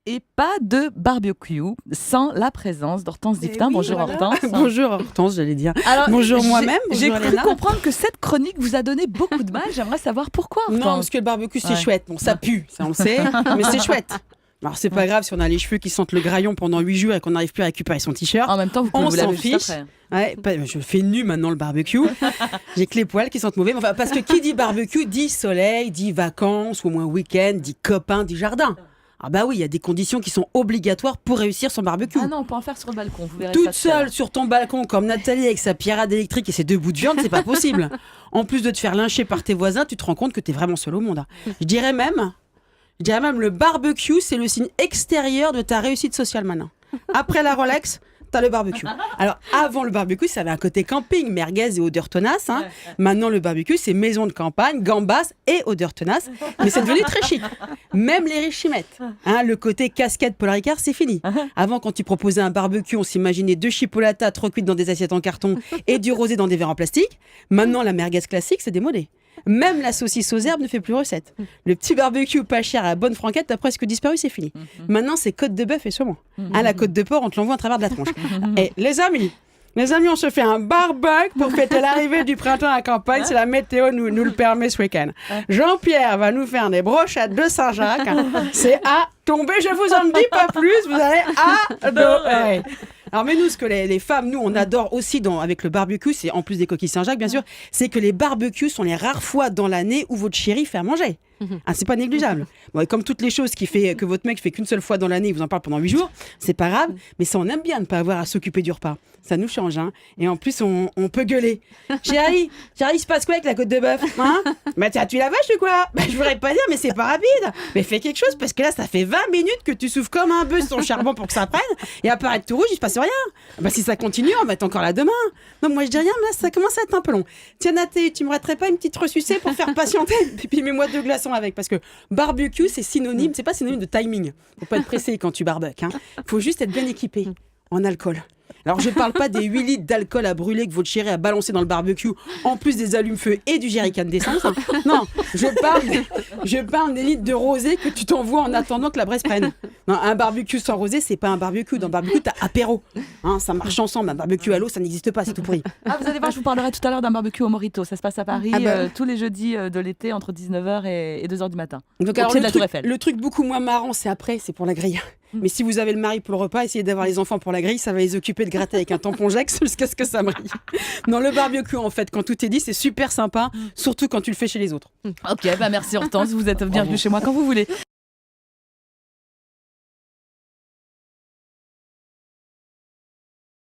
Et pas de barbecue sans la présence d'Hortense Diftin. Oui, Bonjour voilà. Hortense. Bonjour Hortense, j'allais dire. Alors, Bonjour moi-même. J'ai Bonjour cru Léna. comprendre que cette chronique vous a donné beaucoup de mal. J'aimerais savoir pourquoi, Hortense. Non, parce que le barbecue c'est Ouais. chouette. Bon, ça pue, ça on le sait, mais c'est chouette. Alors c'est pas grave si on a les cheveux qui sentent le graillon pendant 8 jours et qu'on n'arrive plus à récupérer son t-shirt. En même temps, vous pouvez On vous laver s'en juste fiche. après. Je fais nu maintenant le barbecue. J'ai que les poils qui sentent mauvais. Mais enfin, parce que qui dit barbecue dit soleil, dit vacances, ou au moins week-end, dit copain, dit jardin. Ah bah oui, il y a des conditions qui sont obligatoires pour réussir son barbecue. Ah non, on peut en faire sur le balcon. Vous verrez Toute ça tout à l'heure. seule sur ton balcon comme Nathalie avec sa pierrade électrique et ses 2 bouts de viande, c'est pas possible. En plus de te faire lyncher par tes voisins, tu te rends compte que t'es vraiment seul au monde. Je dirais même le barbecue, c'est le signe extérieur de ta réussite sociale maintenant. Après la Rolex, t'as le barbecue. Alors avant le barbecue, ça avait un côté camping, merguez et odeur tenace. Hein. Maintenant le barbecue, c'est maison de campagne, gambas et odeur tenace. Mais c'est devenu très chic. Même les riches y mettent. Hein, le côté casquette Paul Ricard, c'est fini. Avant, quand tu proposais un barbecue, on s'imaginait 2 chipolatas trop cuites dans des assiettes en carton et du rosé dans des verres en plastique. Maintenant, la merguez classique, c'est démodé. Même la saucisse aux herbes ne fait plus recette. Le petit barbecue pas cher à la bonne franquette a presque disparu, c'est fini. Maintenant, c'est côte de bœuf et saumon. Hein, la côte de porc, on te l'envoie à travers de la tronche. Et les amis, on se fait un barbecue pour fêter l'arrivée du printemps à la campagne. C'est la météo nous le permet ce week-end. Jean-Pierre va nous faire des brochettes de Saint-Jacques. C'est à tomber, je vous en dis pas plus, vous allez adorer. Alors mais nous, ce que les femmes, nous, on adore aussi avec le barbecue, c'est en plus des coquilles Saint-Jacques, bien sûr, c'est que les barbecues sont les rares fois dans l'année où votre chéri fait à manger. Ah, c'est pas négligeable. Bon, et comme toutes les choses que votre mec fait qu'une seule fois dans l'année, il vous en parle pendant 8 jours, c'est pas grave, mais ça on aime bien de pas avoir à s'occuper du repas. Ça nous change, hein. Et en plus, on peut gueuler. Chérie, il se passe quoi avec la côte de bœuf, hein? Bah t'as tué la vache ou quoi? Bah je voudrais pas dire, mais c'est pas rapide. Mais fais quelque chose, parce que là, ça fait 20 minutes que tu souffles comme un bœuf sur le charbon pour que ça prenne, et apparaître tout rouge, il se passe rien. Bah si ça continue, on va être encore là demain. Non, moi je dis rien, mais là, ça commence à être un peu long. Tiens, Nathé, tu me raterais pas une petite ressucée pour faire patienter? Puis mets-moi 2 glaçons avec, parce que barbecue, c'est synonyme, c'est pas synonyme de timing. Faut pas être pressé quand tu barbecues, hein. Faut juste être bien équipé en alcool. Alors, je parle pas des 8 litres d'alcool à brûler que votre chéri a balancé dans le barbecue, en plus des allumes-feu et du jerrycan d'essence. Hein. Non, je parle des litres de rosé que tu t'envoies en attendant que la braise prenne. Non, un barbecue sans rosé, c'est pas un barbecue. Dans le barbecue, t'as apéro. Hein, ça marche ensemble. Un barbecue à l'eau, ça n'existe pas, c'est tout pourri. Ah, vous allez voir, je vous parlerai tout à l'heure d'un barbecue au Morito. Ça se passe à Paris tous les jeudis de l'été entre 19h et 2h du matin. Donc, Au alors, pied de la Tour Eiffel. le truc beaucoup moins marrant, c'est après, c'est pour la grille. Mais si vous avez le mari pour le repas, essayez d'avoir les enfants pour la grille, ça va les occuper de gratter avec un tampon Jex jusqu'à ce que ça brille. Non, le barbecue, en fait, quand tout est dit, c'est super sympa, surtout quand tu le fais chez les autres. Ok, bah merci Hortense, vous êtes bienvenue chez moi quand vous voulez.